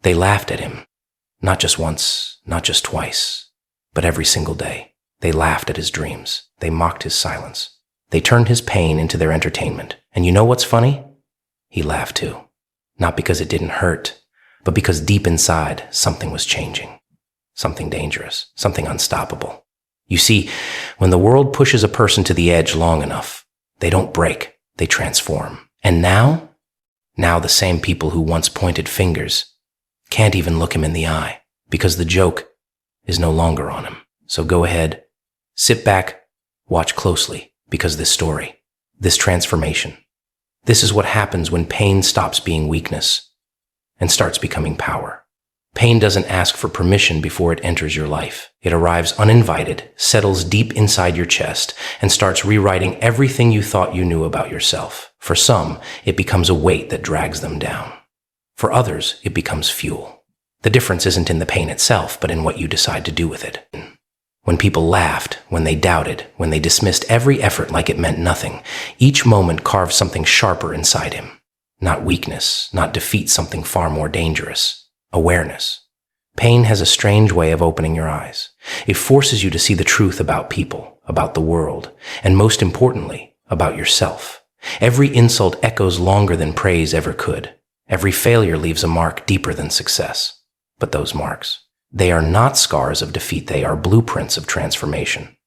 They laughed at him. Not just once, not just twice, but every single day. They laughed at his dreams. They mocked his silence. They turned his pain into their entertainment. And you know what's funny? He laughed too. Not because it didn't hurt, but because deep inside, something was changing. Something dangerous, something unstoppable. You see, when the world pushes a person to the edge long enough, they don't break, they transform. And now the same people who once pointed fingers can't even look him in the eye because the joke is no longer on him. So go ahead, sit back, watch closely, because this story, this transformation, this is what happens when pain stops being weakness and starts becoming power. Pain doesn't ask for permission before it enters your life. It arrives uninvited, settles deep inside your chest, and starts rewriting everything you thought you knew about yourself. For some, it becomes a weight that drags them down. For others, it becomes fuel. The difference isn't in the pain itself, but in what you decide to do with it. When people laughed, when they doubted, when they dismissed every effort like it meant nothing, each moment carved something sharper inside him. Not weakness, not defeat, something far more dangerous. Awareness. Pain has a strange way of opening your eyes. It forces you to see the truth about people, about the world, and most importantly, about yourself. Every insult echoes longer than praise ever could. Every failure leaves a mark deeper than success. But those marks, they are not scars of defeat, they are blueprints of transformation.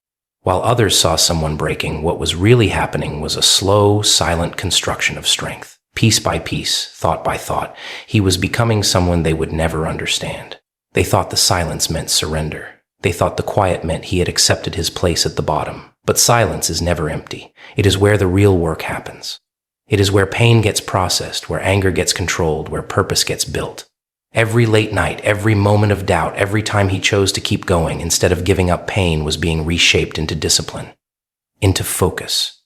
While others saw someone breaking, what was really happening was a slow, silent construction of strength. Piece by piece, thought by thought, he was becoming someone they would never understand. They thought the silence meant surrender. They thought the quiet meant he had accepted his place at the bottom. But silence is never empty. It is where the real work happens. It is where pain gets processed, where anger gets controlled, where purpose gets built. Every late night, every moment of doubt, every time he chose to keep going instead of giving up, pain was being reshaped into discipline, into focus,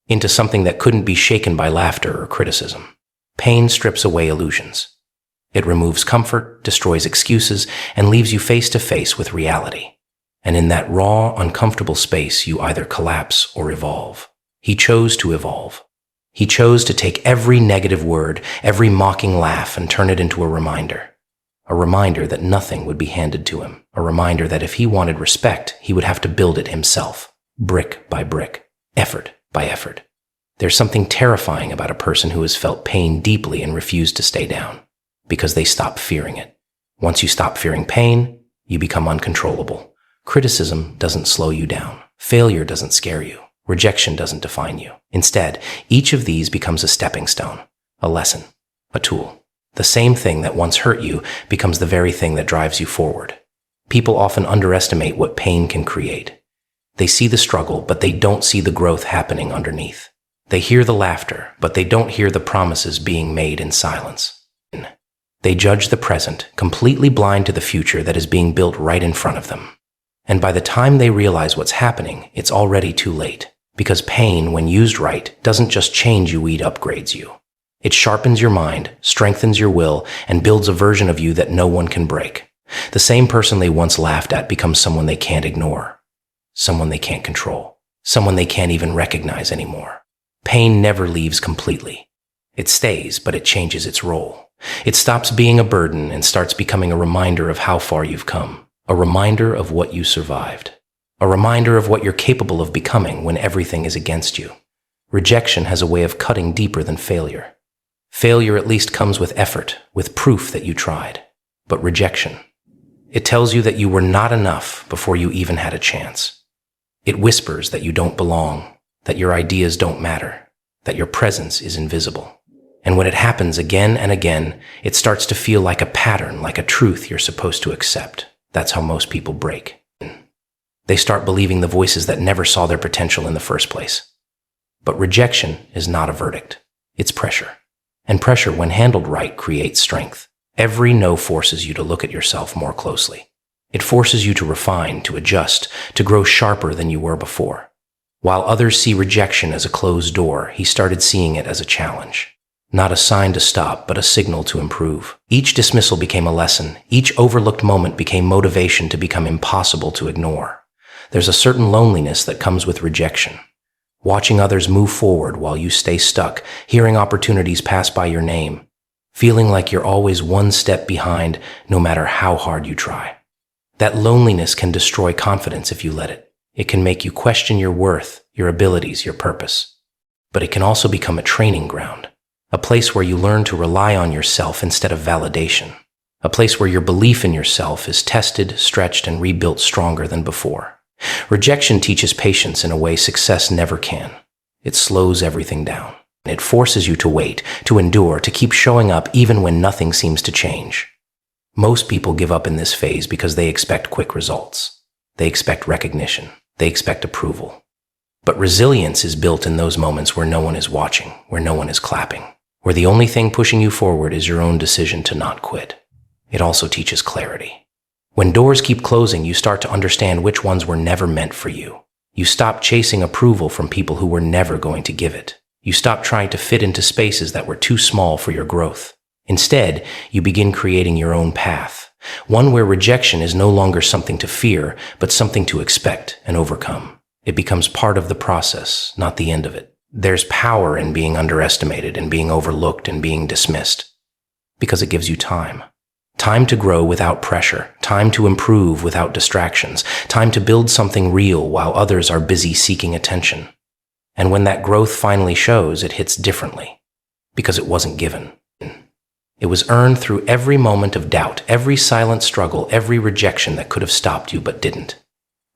into something that couldn't be shaken by laughter or criticism. Pain strips away illusions. It removes comfort, destroys excuses, and leaves you face to face with reality. And in that raw, uncomfortable space, you either collapse or evolve. He chose to evolve. He chose to take every negative word, every mocking laugh, and turn it into a reminder. A reminder that nothing would be handed to him. A reminder that if he wanted respect, he would have to build it himself, brick by brick, effort by effort. There's something terrifying about a person who has felt pain deeply and refused to stay down, because they stop fearing it. Once you stop fearing pain, you become uncontrollable. Criticism doesn't slow you down. Failure doesn't scare you. Rejection doesn't define you. Instead, each of these becomes a stepping stone, a lesson, a tool. The same thing that once hurt you becomes the very thing that drives you forward. People often underestimate what pain can create. They see the struggle, but they don't see the growth happening underneath. They hear the laughter, but they don't hear the promises being made in silence. They judge the present, completely blind to the future that is being built right in front of them. And by the time they realize what's happening, it's already too late. Because pain, when used right, doesn't just change you, it upgrades you. It sharpens your mind, strengthens your will, and builds a version of you that no one can break. The same person they once laughed at becomes someone they can't ignore. Someone they can't control. Someone they can't even recognize anymore. Pain never leaves completely. It stays, but it changes its role. It stops being a burden and starts becoming a reminder of how far you've come. A reminder of what you survived. A reminder of what you're capable of becoming when everything is against you. Rejection has a way of cutting deeper than failure. Failure at least comes with effort, with proof that you tried. But rejection, it tells you that you were not enough before you even had a chance. It whispers that you don't belong, that your ideas don't matter, that your presence is invisible. And when it happens again and again, it starts to feel like a pattern, like a truth you're supposed to accept. That's how most people break. They start believing the voices that never saw their potential in the first place. But rejection is not a verdict. It's pressure. And pressure, when handled right, creates strength. Every no forces you to look at yourself more closely. It forces you to refine, to adjust, to grow sharper than you were before. While others see rejection as a closed door, he started seeing it as a challenge. Not a sign to stop, but a signal to improve. Each dismissal became a lesson. Each overlooked moment became motivation to become impossible to ignore. There's a certain loneliness that comes with rejection. Watching others move forward while you stay stuck, hearing opportunities pass by your name, feeling like you're always one step behind no matter how hard you try. That loneliness can destroy confidence if you let it. It can make you question your worth, your abilities, your purpose. But it can also become a training ground, a place where you learn to rely on yourself instead of validation, a place where your belief in yourself is tested, stretched, and rebuilt stronger than before. Rejection teaches patience in a way success never can. It slows everything down. It forces you to wait, to endure, to keep showing up even when nothing seems to change. Most people give up in this phase because they expect quick results. They expect recognition. They expect approval. But resilience is built in those moments where no one is watching, where no one is clapping, where the only thing pushing you forward is your own decision to not quit. It also teaches clarity. When doors keep closing, you start to understand which ones were never meant for you. You stop chasing approval from people who were never going to give it. You stop trying to fit into spaces that were too small for your growth. Instead, you begin creating your own path, one where rejection is no longer something to fear, but something to expect and overcome. It becomes part of the process, not the end of it. There's power in being underestimated and being overlooked and being dismissed, because it gives you time. Time to grow without pressure, time to improve without distractions, time to build something real while others are busy seeking attention. And when that growth finally shows, it hits differently, because it wasn't given. It was earned through every moment of doubt, every silent struggle, every rejection that could have stopped you but didn't.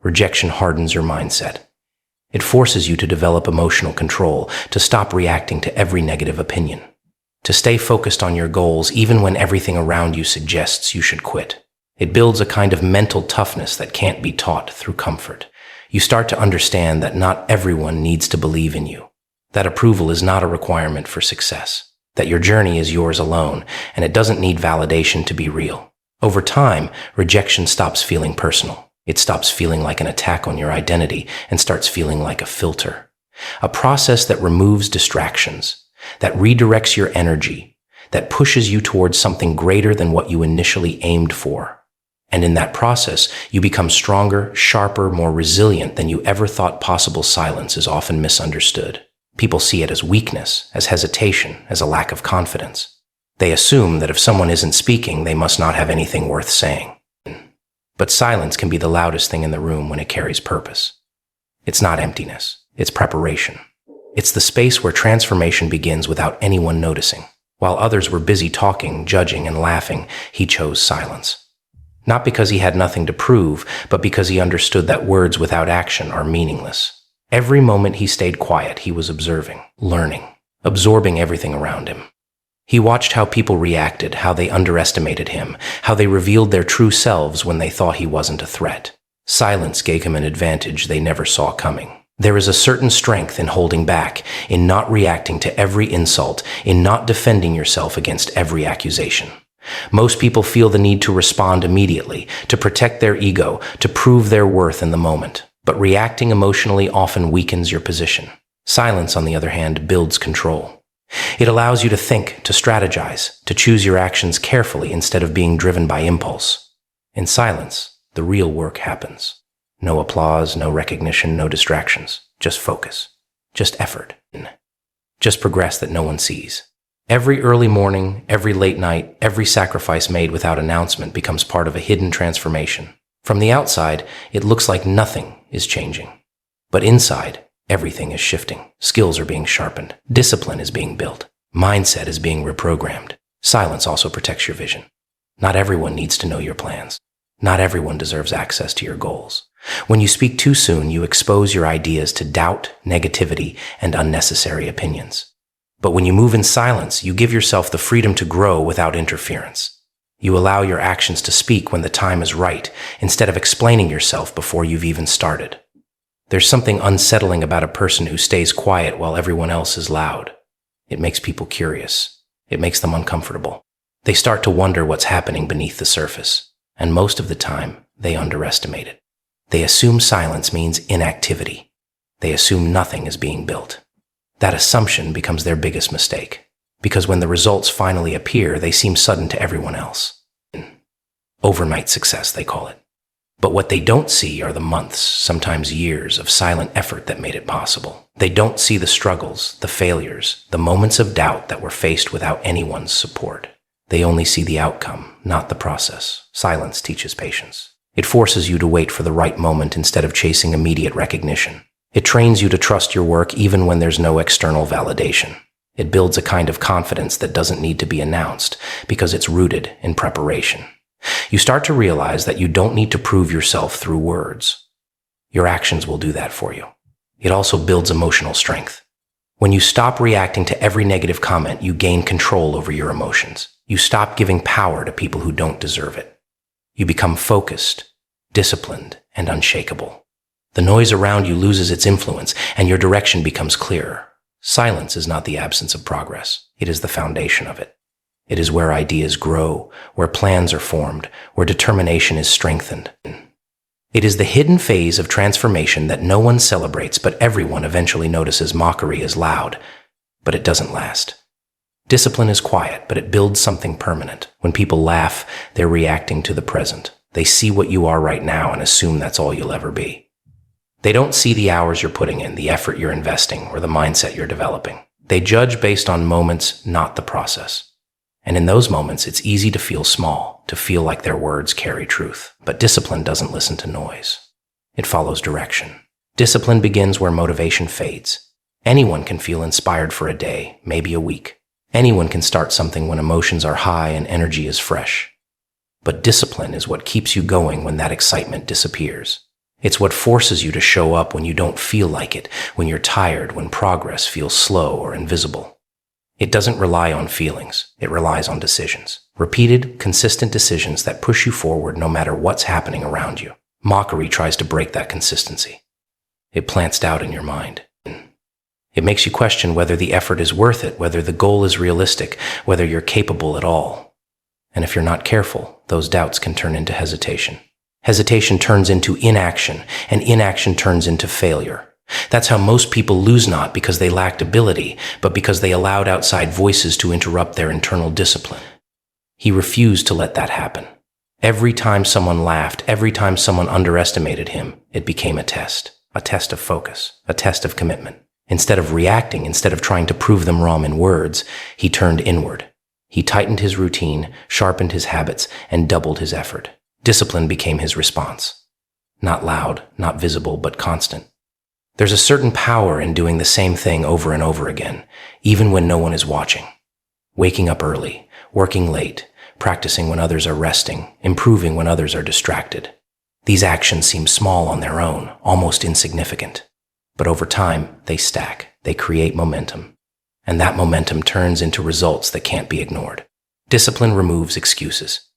Rejection hardens your mindset. It forces you to develop emotional control, to stop reacting to every negative opinion, to stay focused on your goals even when everything around you suggests you should quit. It builds a kind of mental toughness that can't be taught through comfort. You start to understand that not everyone needs to believe in you, that approval is not a requirement for success, that your journey is yours alone, and it doesn't need validation to be real. Over time, rejection stops feeling personal. It stops feeling like an attack on your identity and starts feeling like a filter, a process that removes distractions, that redirects your energy, that pushes you towards something greater than what you initially aimed for. And in that process, you become stronger, sharper, more resilient than you ever thought possible. Silence is often misunderstood. People see it as weakness, as hesitation, as a lack of confidence. They assume that if someone isn't speaking, they must not have anything worth saying. But silence can be the loudest thing in the room when it carries purpose. It's not emptiness, it's preparation. It's the space where transformation begins without anyone noticing. While others were busy talking, judging, and laughing, he chose silence. Not because he had nothing to prove, but because he understood that words without action are meaningless. Every moment he stayed quiet, he was observing, learning, absorbing everything around him. He watched how people reacted, how they underestimated him, how they revealed their true selves when they thought he wasn't a threat. Silence gave him an advantage they never saw coming. There is a certain strength in holding back, in not reacting to every insult, in not defending yourself against every accusation. Most people feel the need to respond immediately, to protect their ego, to prove their worth in the moment. But reacting emotionally often weakens your position. Silence, on the other hand, builds control. It allows you to think, to strategize, to choose your actions carefully instead of being driven by impulse. In silence, the real work happens. No applause, no recognition, no distractions. Just focus. Just effort. Just progress that no one sees. Every early morning, every late night, every sacrifice made without announcement becomes part of a hidden transformation. From the outside, it looks like nothing is changing. But inside, everything is shifting. Skills are being sharpened. Discipline is being built. Mindset is being reprogrammed. Silence also protects your vision. Not everyone needs to know your plans. Not everyone deserves access to your goals. When you speak too soon, you expose your ideas to doubt, negativity, and unnecessary opinions. But when you move in silence, you give yourself the freedom to grow without interference. You allow your actions to speak when the time is right, instead of explaining yourself before you've even started. There's something unsettling about a person who stays quiet while everyone else is loud. It makes people curious. It makes them uncomfortable. They start to wonder what's happening beneath the surface, and most of the time, they underestimate it. They assume silence means inactivity. They assume nothing is being built. That assumption becomes their biggest mistake, because when the results finally appear, they seem sudden to everyone else. Overnight success, they call it. But what they don't see are the months, sometimes years, of silent effort that made it possible. They don't see the struggles, the failures, the moments of doubt that were faced without anyone's support. They only see the outcome, not the process. Silence teaches patience. It forces you to wait for the right moment instead of chasing immediate recognition. It trains you to trust your work even when there's no external validation. It builds a kind of confidence that doesn't need to be announced because it's rooted in preparation. You start to realize that you don't need to prove yourself through words. Your actions will do that for you. It also builds emotional strength. When you stop reacting to every negative comment, you gain control over your emotions. You stop giving power to people who don't deserve it. You become focused, disciplined, and unshakable. The noise around you loses its influence, and your direction becomes clearer. Silence is not the absence of progress. It is the foundation of it. It is where ideas grow, where plans are formed, where determination is strengthened. It is the hidden phase of transformation that no one celebrates, but everyone eventually notices. Mockery is loud, but it doesn't last. Discipline is quiet, but it builds something permanent. When people laugh, they're reacting to the present. They see what you are right now and assume that's all you'll ever be. They don't see the hours you're putting in, the effort you're investing, or the mindset you're developing. They judge based on moments, not the process. And in those moments, it's easy to feel small, to feel like their words carry truth. But discipline doesn't listen to noise. It follows direction. Discipline begins where motivation fades. Anyone can feel inspired for a day, maybe a week. Anyone can start something when emotions are high and energy is fresh. But discipline is what keeps you going when that excitement disappears. It's what forces you to show up when you don't feel like it, when you're tired, when progress feels slow or invisible. It doesn't rely on feelings. It relies on decisions. Repeated, consistent decisions that push you forward no matter what's happening around you. Mockery tries to break that consistency. It plants doubt in your mind. It makes you question whether the effort is worth it, whether the goal is realistic, whether you're capable at all. And if you're not careful, those doubts can turn into hesitation. Hesitation turns into inaction, and inaction turns into failure. That's how most people lose, not because they lacked ability, but because they allowed outside voices to interrupt their internal discipline. He refused to let that happen. Every time someone laughed, every time someone underestimated him, it became a test of focus, a test of commitment. Instead of reacting, instead of trying to prove them wrong in words, he turned inward. He tightened his routine, sharpened his habits, and doubled his effort. Discipline became his response. Not loud, not visible, but constant. There's a certain power in doing the same thing over and over again, even when no one is watching. Waking up early, working late, practicing when others are resting, improving when others are distracted. These actions seem small on their own, almost insignificant. But over time, they stack, they create momentum. And that momentum turns into results that can't be ignored. Discipline removes excuses.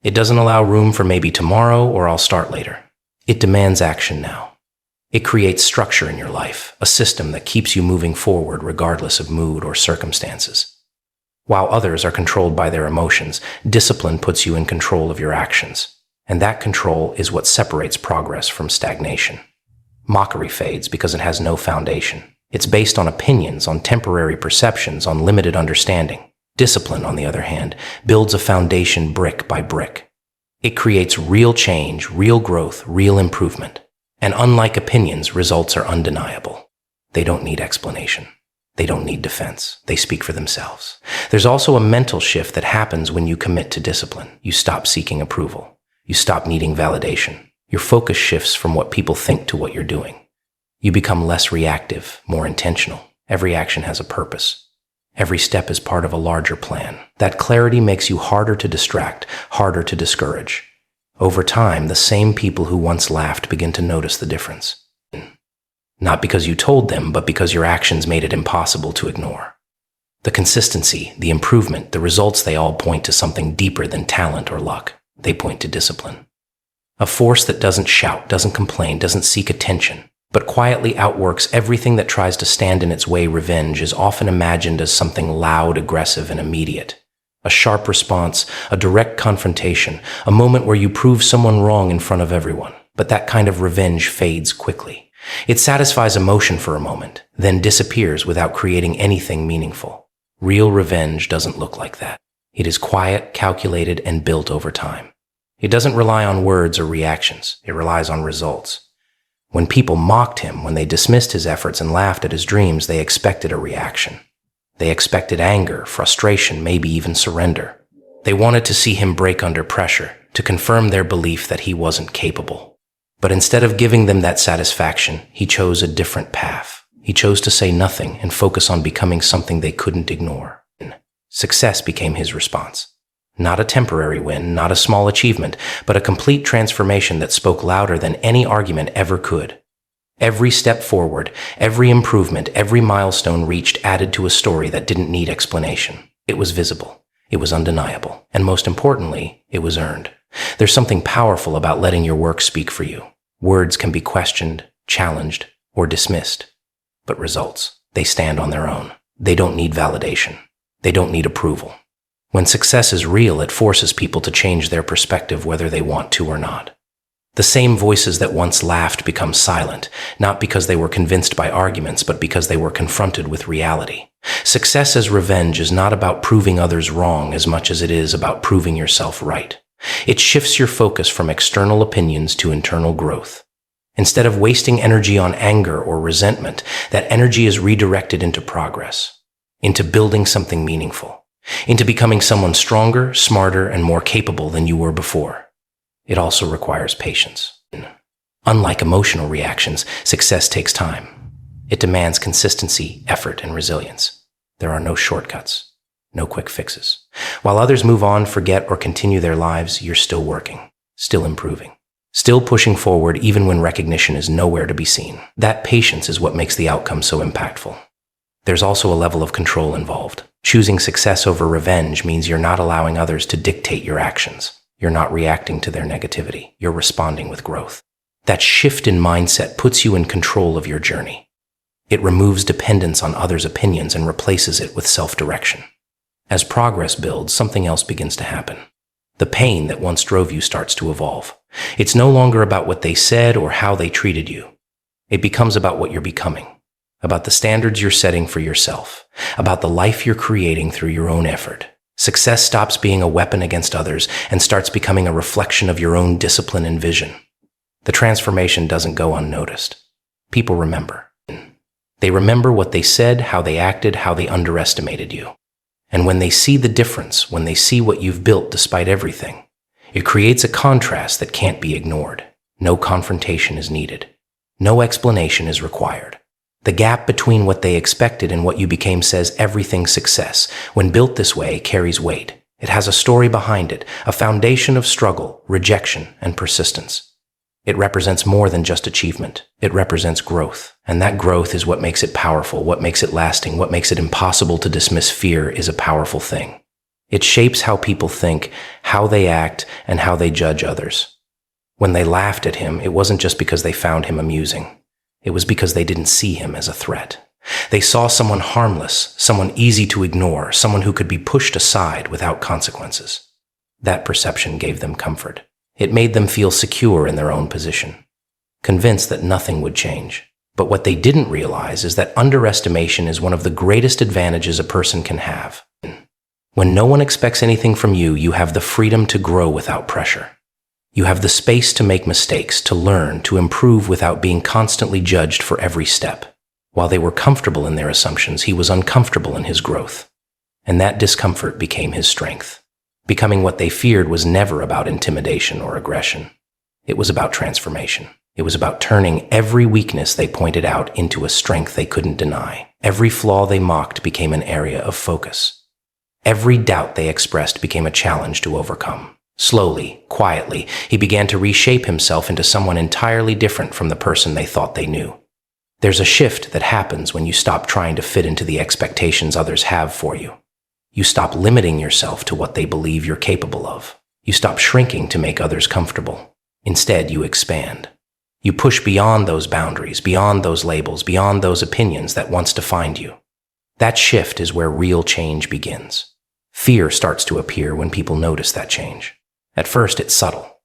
It doesn't allow room for maybe tomorrow or I'll start later. It demands action now. It creates structure in your life, a system that keeps you moving forward regardless of mood or circumstances. While others are controlled by their emotions, discipline puts you in control of your actions. And that control is what separates progress from stagnation. Mockery fades because it has no foundation. It's based on opinions, on temporary perceptions, on limited understanding. Discipline, on the other hand, builds a foundation brick by brick. It creates real change, real growth, real improvement. And unlike opinions, results are undeniable. They don't need explanation. They don't need defense. They speak for themselves. There's also a mental shift that happens when you commit to discipline. You stop seeking approval. You stop needing validation. Your focus shifts from what people think to what you're doing. You become less reactive, more intentional. Every action has a purpose. Every step is part of a larger plan. That clarity makes you harder to distract, harder to discourage. Over time, the same people who once laughed begin to notice the difference. Not because you told them, but because your actions made it impossible to ignore. The consistency, the improvement, the results, they all point to something deeper than talent or luck. They point to discipline. A force that doesn't shout, doesn't complain, doesn't seek attention, but quietly outworks everything that tries to stand in its way. Revenge is often imagined as something loud, aggressive, and immediate. A sharp response, a direct confrontation, a moment where you prove someone wrong in front of everyone. But that kind of revenge fades quickly. It satisfies emotion for a moment, then disappears without creating anything meaningful. Real revenge doesn't look like that. It is quiet, calculated, and built over time. It doesn't rely on words or reactions. It relies on results. When people mocked him, when they dismissed his efforts and laughed at his dreams, they expected a reaction. They expected anger, frustration, maybe even surrender. They wanted to see him break under pressure, to confirm their belief that he wasn't capable. But instead of giving them that satisfaction, he chose a different path. He chose to say nothing and focus on becoming something they couldn't ignore. Success became his response. Not a temporary win, not a small achievement, but a complete transformation that spoke louder than any argument ever could. Every step forward, every improvement, every milestone reached added to a story that didn't need explanation. It was visible. It was undeniable. And most importantly, it was earned. There's something powerful about letting your work speak for you. Words can be questioned, challenged, or dismissed. But results, they stand on their own. They don't need validation. They don't need approval. When success is real, it forces people to change their perspective whether they want to or not. The same voices that once laughed become silent, not because they were convinced by arguments, but because they were confronted with reality. Success as revenge is not about proving others wrong as much as it is about proving yourself right. It shifts your focus from external opinions to internal growth. Instead of wasting energy on anger or resentment, that energy is redirected into progress, into building something meaningful, into becoming someone stronger, smarter, and more capable than you were before. It also requires patience. Unlike emotional reactions, success takes time. It demands consistency, effort, and resilience. There are no shortcuts, no quick fixes. While others move on, forget, or continue their lives, you're still working, still improving, still pushing forward even when recognition is nowhere to be seen. That patience is what makes the outcome so impactful. There's also a level of control involved. Choosing success over revenge means you're not allowing others to dictate your actions. You're not reacting to their negativity. You're responding with growth. That shift in mindset puts you in control of your journey. It removes dependence on others' opinions and replaces it with self-direction. As progress builds, something else begins to happen. The pain that once drove you starts to evolve. It's no longer about what they said or how they treated you. It becomes about what you're becoming, about the standards you're setting for yourself, about the life you're creating through your own effort. Success stops being a weapon against others and starts becoming a reflection of your own discipline and vision. The transformation doesn't go unnoticed. People remember. They remember what they said, how they acted, how they underestimated you. And when they see the difference, when they see what you've built despite everything, it creates a contrast that can't be ignored. No confrontation is needed. No explanation is required. The gap between what they expected and what you became says everything. Success, when built this way, carries weight. It has a story behind it, a foundation of struggle, rejection, and persistence. It represents more than just achievement. It represents growth. And that growth is what makes it powerful, what makes it lasting, what makes it impossible to dismiss. Fear is a powerful thing. It shapes how people think, how they act, and how they judge others. When they laughed at him, it wasn't just because they found him amusing. It was because they didn't see him as a threat. They saw someone harmless, someone easy to ignore, someone who could be pushed aside without consequences. That perception gave them comfort. It made them feel secure in their own position, convinced that nothing would change. But what they didn't realize is that underestimation is one of the greatest advantages a person can have. When no one expects anything from you, you have the freedom to grow without pressure. You have the space to make mistakes, to learn, to improve without being constantly judged for every step. While they were comfortable in their assumptions, he was uncomfortable in his growth. And that discomfort became his strength. Becoming what they feared was never about intimidation or aggression. It was about transformation. It was about turning every weakness they pointed out into a strength they couldn't deny. Every flaw they mocked became an area of focus. Every doubt they expressed became a challenge to overcome. Slowly, quietly, he began to reshape himself into someone entirely different from the person they thought they knew. There's a shift that happens when you stop trying to fit into the expectations others have for you. You stop limiting yourself to what they believe you're capable of. You stop shrinking to make others comfortable. Instead, you expand. You push beyond those boundaries, beyond those labels, beyond those opinions that once defined you. That shift is where real change begins. Fear starts to appear when people notice that change. At first, it's subtle.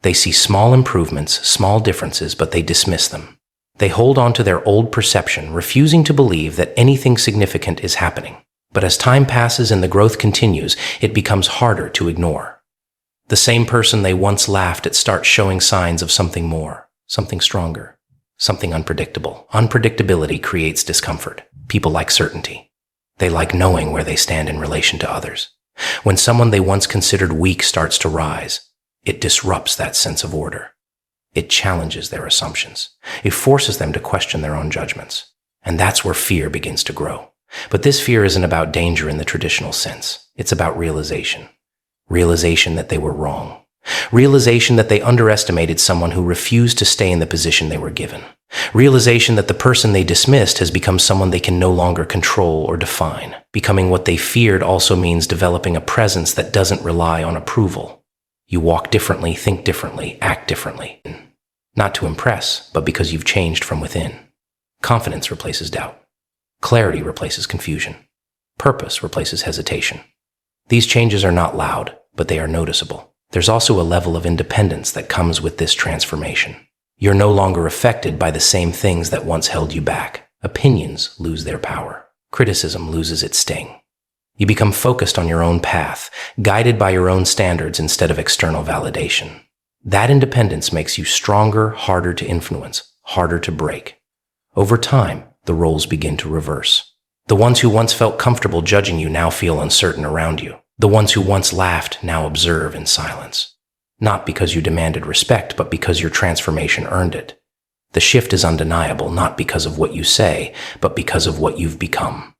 They see small improvements, small differences, but they dismiss them. They hold on to their old perception, refusing to believe that anything significant is happening. But as time passes and the growth continues, it becomes harder to ignore. The same person they once laughed at starts showing signs of something more, something stronger, something unpredictable. Unpredictability creates discomfort. People like certainty. They like knowing where they stand in relation to others. When someone they once considered weak starts to rise, it disrupts that sense of order. It challenges their assumptions. It forces them to question their own judgments. And that's where fear begins to grow. But this fear isn't about danger in the traditional sense. It's about realization. Realization that they were wrong. Realization that they underestimated someone who refused to stay in the position they were given. Realization that the person they dismissed has become someone they can no longer control or define. Becoming what they feared also means developing a presence that doesn't rely on approval. You walk differently, think differently, act differently. Not to impress, but because you've changed from within. Confidence replaces doubt. Clarity replaces confusion. Purpose replaces hesitation. These changes are not loud, but they are noticeable. There's also a level of independence that comes with this transformation. You're no longer affected by the same things that once held you back. Opinions lose their power. Criticism loses its sting. You become focused on your own path, guided by your own standards instead of external validation. That independence makes you stronger, harder to influence, harder to break. Over time, the roles begin to reverse. The ones who once felt comfortable judging you now feel uncertain around you. The ones who once laughed now observe in silence. Not because you demanded respect, but because your transformation earned it. The shift is undeniable, not because of what you say, but because of what you've become.